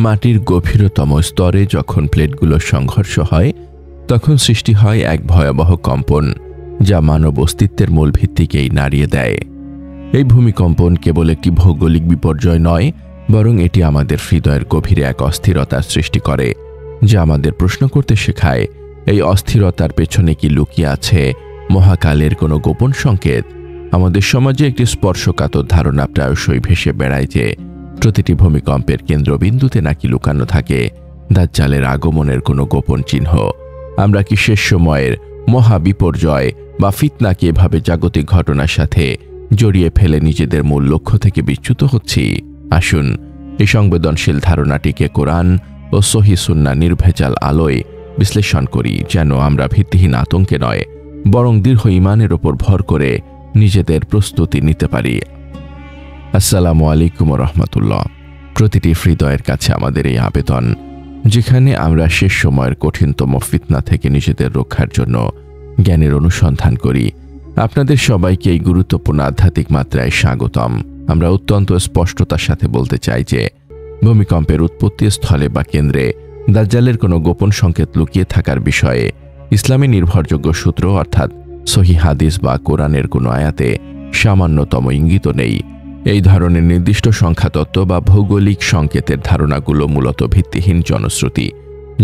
মাটির গভীরতম স্তরে যখন প্লেটগুলোর সংঘর্ষ হয় তখন সৃষ্টি হয় এক ভয়াবহ কম্পন, যা মানব অস্তিত্বের মূল ভিত্তিকেই নাড়িয়ে দেয়। এই ভূমিকম্পন কেবল একটি ভৌগোলিক বিপর্যয় নয়, বরং এটি আমাদের হৃদয়ের গভীরে এক অস্থিরতার সৃষ্টি করে, যা আমাদের প্রশ্ন করতে শেখায় এই অস্থিরতার পেছনে কি লুকিয়ে আছে মহাকালের কোনো গোপন সংকেত। আমাদের সমাজে একটি স্পর্শকাতর ধারণা প্রায়শই ভেসে বেড়ায় যে প্রতিটি ভূমিকম্পের কেন্দ্রবিন্দুতে নাকি লুকানো থাকে দাজ্জালের আগমনের কোনো গোপন চিহ্ন। আমরা কি শেষ সময়ের মহাবিপর্যয় বা ফিতনাকে এভাবে জাগতিক ঘটনার সাথে জড়িয়ে ফেলে নিজেদের মূল লক্ষ্য থেকে বিচ্যুত হচ্ছি? আসুন এই সংবেদনশীল ধারণাটিকে কোরআন ও সহিহ সুন্নাহ নির্ভেজাল আলোয় বিশ্লেষণ করি, যেন আমরা ভিত্তিহীন আতঙ্কে নয়, বরং দৃঢ় ঈমানের ওপর ভর করে নিজেদের প্রস্তুতি নিতে পারি। আসসালামু আলাইকুম ওয়া রাহমাতুল্লাহ। প্রতিটি হৃদয়ের কাছে আমাদের এই আবেদন, যেখানে আমরা শেষ সময়ের কঠিনতম ফিতনা থেকে নিজেদের রক্ষার জন্য জ্ঞানের অনুসন্ধান করি। আপনাদের সবাইকে এই গুরুত্বপূর্ণ আধ্যাত্মিক মাত্রায় স্বাগতম। আমরা অত্যন্ত স্পষ্টতার সাথে বলতে চাই যে ভূমিকম্পের উৎপত্তি স্থলে বা কেন্দ্রে দাজ্জালের কোনো গোপন সংকেত লুকিয়ে থাকার বিষয়ে ইসলামী নির্ভরযোগ্য সূত্র অর্থাৎ সহিহ হাদিস বা কোরআনের কোনো আয়াতে সামান্যতম ইঙ্গিত নেই। এই ধরনের নির্দিষ্ট সংখ্যাতত্ত্ব বা ভৌগোলিক সংকেতের ধারণাগুলো মূলত ভিত্তিহীন জনশ্রুতি,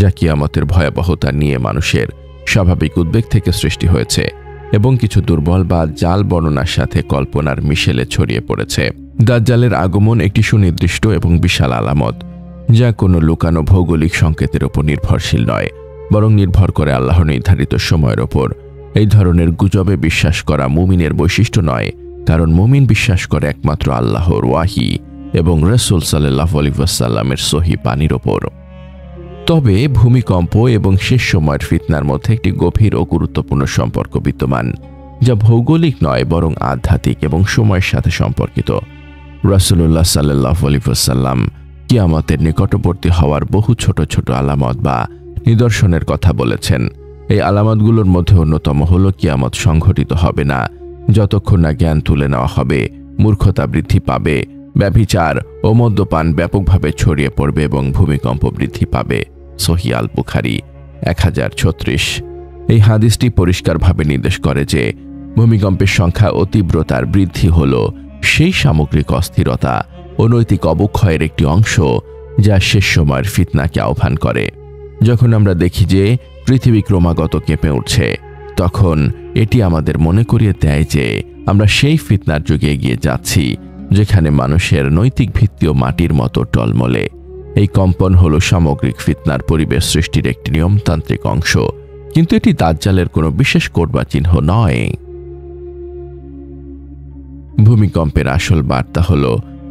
যা কিয়ামতের ভয়াবহতা নিয়ে মানুষের স্বাভাবিক উদ্বেগ থেকে সৃষ্টি হয়েছে এবং কিছু দুর্বল বা জাল বর্ণনার সাথে কল্পনার মিশেলে ছড়িয়ে পড়েছে। দাজ্জালের আগমন একটি সুনির্দিষ্ট এবং বিশাল আলামত, যা কোনো লুকানো ভৌগোলিক সংকেতের উপর নির্ভরশীল নয়, বরং নির্ভর করে আল্লাহর নির্ধারিত সময়ের ওপর। এই ধরনের গুজবে বিশ্বাস করা মুমিনের বৈশিষ্ট্য নয়, কারণ মুমিন বিশ্বাস করে একমাত্র আল্লাহর ওয়াহি এবং রাসূল সাল্লাল্লাহু আলাইহি ওয়াসাল্লামের সহিহ বাণীর ওপর। তবে ভূমিকম্প এবং শেষ সময়ের ফিতনার মধ্যে একটি গভীর ও গুরুত্বপূর্ণ সম্পর্ক বিদ্যমান, যা ভৌগোলিক নয় বরং আধ্যাত্মিক এবং সময়ের সাথে সম্পর্কিত। রাসূলুল্লাহ সাল্লাল্লাহু আলাইহি ওয়াসাল্লাম কিয়ামতের নিকটবর্তী হওয়ার বহু ছোট ছোট আলামত বা নিদর্শনের কথা বলেছেন। এই আলামতগুলোর মধ্যে অন্যতম হল কিয়ামত সংঘটিত হবে না যতক্ষণ না জ্ঞান তুলে নেওয়া হবে, মূর্খতা বৃদ্ধি পাবে, ব্যভিচার ও মদ্যপান ব্যাপকভাবে ছড়িয়ে পড়বে এবং ভূমিকম্প বৃদ্ধি পাবে। সহিহ আল বুখারী 1036। এই হাদিসটি পরিষ্কারভাবে নির্দেশ করে যে ভূমিকম্পের সংখ্যা ও তীব্রতার বৃদ্ধি হল সেই সামগ্রিক অস্থিরতা ও নৈতিক অবক্ষয়ের একটি অংশ যা শেষ সময়ের ফিতনাকে আহ্বান করে। যখন আমরা দেখি যে পৃথিবী ক্রমাগত কেঁপে উঠছে, তখন এটি আমাদের মনে করিয়ে দেয় যে আমরা সেই ফিতনার যুগে এগিয়ে যাচ্ছি যেখানে মানুষের নৈতিক ভিত্তিও মাটির মতো টলমলে। এই কম্পন হল সামগ্রিক ফিতনার পরিবেশ সৃষ্টির একটি নিয়মতান্ত্রিক অংশ, কিন্তু এটি দাজ্জালের কোনো বিশেষ কোড বা চিহ্ন নয়। ভূমিকম্পের আসল বার্তা হল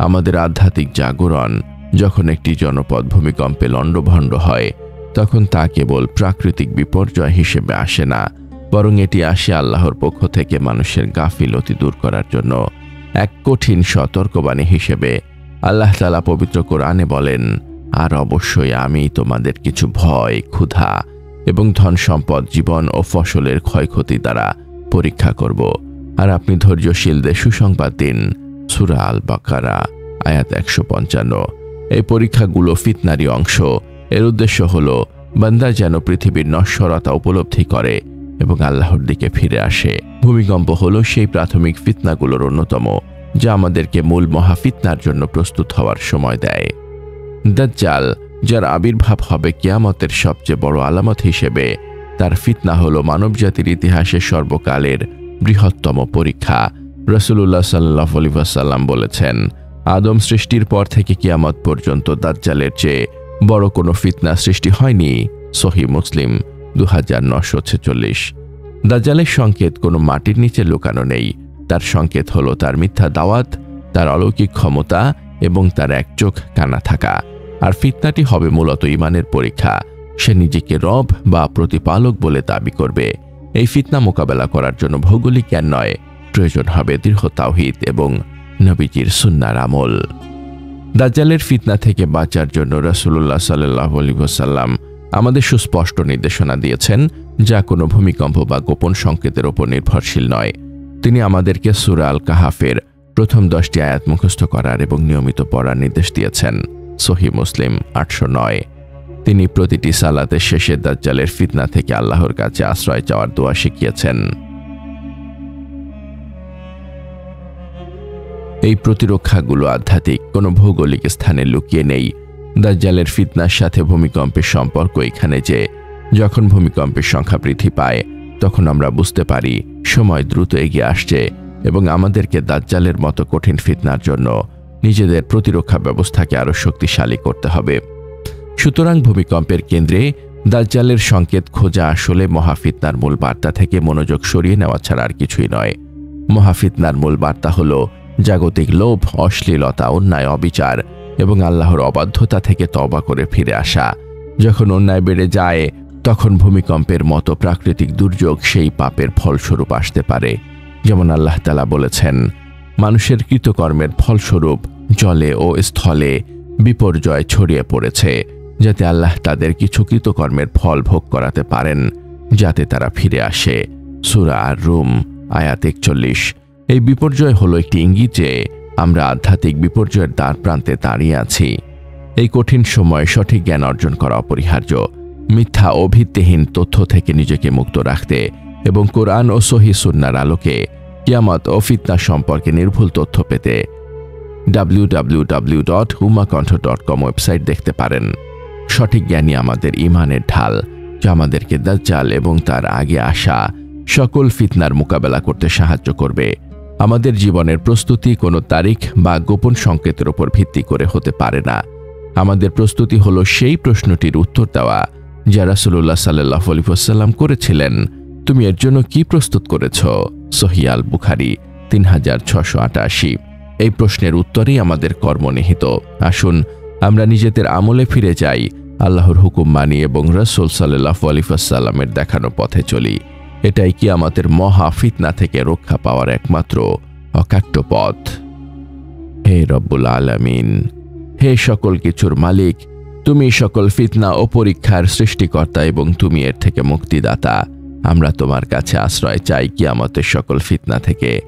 আমাদের আধ্যাত্মিক জাগরণ। যখন একটি জনপদ ভূমিকম্পে লণ্ডভণ্ড হয়, তখন তা কেবল প্রাকৃতিক বিপর্যয় হিসেবে আসে না, বরং এটি আসে আল্লাহর পক্ষ থেকে মানুষের গাফিলতি দূর করার জন্য এক কঠিন সতর্কবাণী হিসেবে। আল্লাহ তাআলা পবিত্র কোরআনে বলেন, আর অবশ্যই আমি তোমাদের কিছু ভয়, ক্ষুধা এবং ধন সম্পদ, জীবন ও ফসলের ক্ষয়ক্ষতি দ্বারা পরীক্ষা করব, আর আপনি ধৈর্যশীলদের সুসংবাদ দিন। সূরা আল বাকারা আয়াত 155। এই পরীক্ষাগুলো ফিতনারই অংশ। এর উদ্দেশ্য হল বান্দা যেন পৃথিবীর নশ্বরতা উপলব্ধি করে এবং আল্লাহর দিকে ফিরে আসে। ভূমিকম্প হল সেই প্রাথমিক ফিতনাগুলোর অন্যতম, যা আমাদেরকে মূল মহাফিতনার জন্য প্রস্তুত হওয়ার সময় দেয়। দাজ্জাল, যার আবির্ভাব হবে কিয়ামতের সবচেয়ে বড় আলামত হিসেবে, তার ফিতনা হল মানবজাতির ইতিহাসের সর্বকালের বৃহত্তম পরীক্ষা। রাসূলুল্লাহ সাল্লাল্লাহু আলাইহি ওয়াসাল্লাম বলেছেন, আদম সৃষ্টির পর থেকে কিয়ামত পর্যন্ত দাজ্জালের চেয়ে বড় কোনো ফিতনা সৃষ্টি হয়নি। সহিহ মুসলিম 2946। দাজ্জালের সংকেত কোনো মাটির নিচে লুকানো নেই। তার সংকেত হলো তার মিথ্যা দাওয়াত, তার অলৌকিক ক্ষমতা এবং তার এক চোখ কানা থাকা। আর ফিতনাটি হবে মূলত ঈমানের পরীক্ষা। সে নিজেকে রব বা প্রতিপালক বলে দাবি করবে। এই ফিতনা মোকাবেলা করার জন্য ভৌগোলিক জ্ঞান নয়, প্রয়োজন হবে দৃঢ় তাওহীদ এবং নবীজির সুন্নাহর আমল। দাজ্জালের ফিতনা থেকে বাঁচার জন্য রাসূলুল্লাহ সাল্লাল্লাহু আলাইহি ওয়াসাল্লাম আমাদের সুস্পষ্ট নির্দেশনা দিয়েছেন, যা কোনো ভূমিকম্প বা গোপন সংকেতের উপর নির্ভরশীল নয়। তিনি আমাদেরকে সূরা আল কাহাফের প্রথম 10টি আয়াত মুখস্থ করার এবং নিয়মিত পড়ার নির্দেশ দিয়েছেন। সহিহ মুসলিম 809। তিনি প্রতিটি সালাতের শেষে দাজ্জালের ফিতনা থেকে আল্লাহর কাছে আশ্রয় চাওয়ার দোয়া শিখিয়েছেন। এই প্রতিরক্ষাগুলো আধ্যাত্মিক, কোনো ভৌগোলিক স্থানে লুকিয়ে নেই। দাজ্জালের ফিতনার সাথে ভূমিকম্পের সম্পর্ক এখানে যে যখন ভূমিকম্পের সংখ্যা বৃদ্ধি পায় তখন আমরা বুঝতে পারি সময় দ্রুত এগিয়ে আসছে এবং আমাদেরকে দাজ্জালের মতো কঠিন ফিতনার জন্য নিজেদের প্রতিরক্ষা ব্যবস্থাকে আরও শক্তিশালী করতে হবে। সুতরাং ভূমিকম্পের কেন্দ্রে দাজ্জালের সংকেত খোঁজা আসলে মহাফিতনার মূল বার্তা থেকে মনোযোগ সরিয়ে নেওয়া ছাড়া আর কিছুই নয়। মহাফিতনার মূল বার্তা হল জাগতিক লোভ, অশ্লীলতা, অন্যায়, অবিচার এবং আল্লাহর অবাধ্যতা থেকে তওবা করে ফিরে আসা। যখন অন্যায় বেড়ে যায় তখন ভূমিকম্পের মতো প্রাকৃতিক দুর্যোগ সেই পাপের ফলস্বরূপ আসতে পারে। যেমন আল্লাহ তাআলা বলেছেন, মানুষের কৃতকর্মের ফলস্বরূপ জলে ও স্থলে বিপর্যয় ছড়িয়ে পড়েছে, যাতে আল্লাহ তাদের কিছু কৃতকর্মের ফল ভোগ করাতে পারেন, যাতে তারা ফিরে আসে। সূরা আর-রুম আয়াত 41। এই বিপর্যয় হলো একটি ইঙ্গিত যে আমরা আধ্যাত্মিক বিপর্যয়ের দ্বার প্রান্তে দাঁড়িয়ে আছি। এই কঠিন সময়ে সঠিক জ্ঞান অর্জন করা অপরিহার্য। মিথ্যা ও ভিত্তিহীন তথ্য থেকে নিজেকে মুক্ত রাখতে এবং কোরআন ও সহিহ সুন্নাহর আলোকে কিয়ামত ও ফিতনা সম্পর্কে নির্ভুল তথ্য পেতে www.humaconth.com ওয়েবসাইট দেখতে পারেন। সঠিক জ্ঞানই আমাদের ঈমানের ঢাল, যা আমাদেরকে দাজ্জাল এবং তার আগে আসা সকল ফিতনার মোকাবেলা করতে সাহায্য করবে। আমাদের জীবনের প্রস্তুতি কোনো তারিখ বা গোপন সংকেতের উপর ভিত্তি করে হতে পারে না। আমাদের প্রস্তুতি হলো সেই প্রশ্নটির উত্তর দেওয়া যা রাসূলুল্লাহ সাল্লাল্লাহু আলাইহি ওয়াসাল্লাম করেছিলেন। তুমি এর জন্য কি প্রস্তুত করেছ? সহিহ আল বুখারী 3688। এই প্রশ্নের উত্তরেই আমাদের কর্ম নিহিত। আসুন আমরা নিজেদের আমলে ফিরে যাই, আল্লাহর হুকুম মানি এবং রাসূল সাল্লাল্লাহু আলাইহি ওয়াসাল্লামের দেখানো পথে চলি। এটাই কিয়ামতের মহা ফিতনা থেকে রক্ষা পাওয়ার একমাত্র অকাট্য পথ। হে রব্বুল আলামিন, হে সকল কিছুর মালিক, তুমি সকল ফিতনা ও পরীক্ষার সৃষ্টিকর্তা এবং তুমি এর থেকে মুক্তিদাতা। আমরা তোমার কাছে আশ্রয় চাই কিয়ামতের সকল ফিতনা থেকে।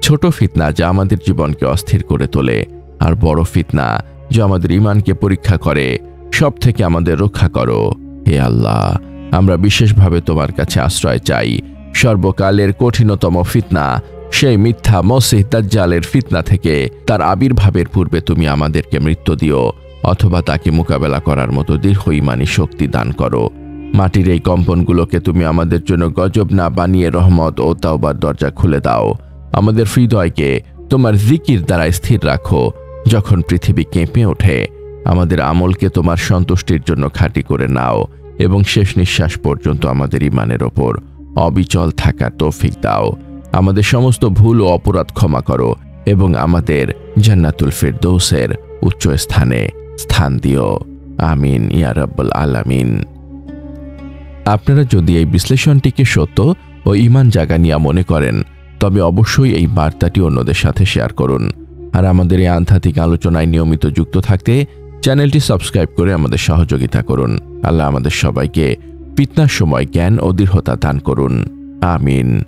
ছোট ফিতনা যা আমাদের জীবনকে অস্থির করে তোলে, আর বড় ফিতনা যা আমাদের ঈমানকে পরীক্ষা করে, সব থেকে আমাদের রক্ষা করো। হে আল্লাহ, আমরা বিশেষভাবে তোমার কাছে আশ্রয় চাই সর্বকালের কঠিনতম ফিতনা, সেই মিথ্যা মসিহ দাজ্জালের ফিতনা থেকে। তার আবির্ভাবের পূর্বে তুমি আমাদেরকে মৃত্যু দিও, অথবা তাকে মোকাবেলা করার মতো দৃঢ় ঈমানী শক্তি দান করো। মাটির এই কম্পনগুলোকে তুমি আমাদের জন্য গজব না বানিয়ে রহমত ও তাওবার দরজা খুলে দাও। আমাদের হৃদয়কে তোমার জিকির দ্বারা স্থির রাখো যখন পৃথিবী কেঁপে ওঠে। আমাদের আমলকে তোমার সন্তুষ্টির জন্য খাঁটি করে নাও এবং শেষ নিঃশ্বাস পর্যন্ত আমাদের ঈমানের ওপর অবিচল থাকার তৌফিক দাও। আমাদের সমস্ত ভুল ও অপরাধ ক্ষমা করো এবং আমাদের জান্নাতুল ফিরদৌসের উচ্চ স্থানে স্থান দিও। আমিন ইয়া রাব্বুল আলামিন। আপনারা যদি এই বিশ্লেষণটিকে সত্য ও ঈমান জাগানিয়া মনে করেন, তবে অবশ্যই এই বার্তাটি অন্যদের সাথে শেয়ার করুন। আর আমাদের এই আধ্যাত্মিক আলোচনায় নিয়মিত যুক্ত থাকতে চ্যানেলটি সাবস্ক্রাইব করে আমাদের সহযোগিতা করুন। আল্লাহ আমাদের সবাইকে ফিতনার সময় জ্ঞান ও দৃঢ়তা দান করুন। আমিন।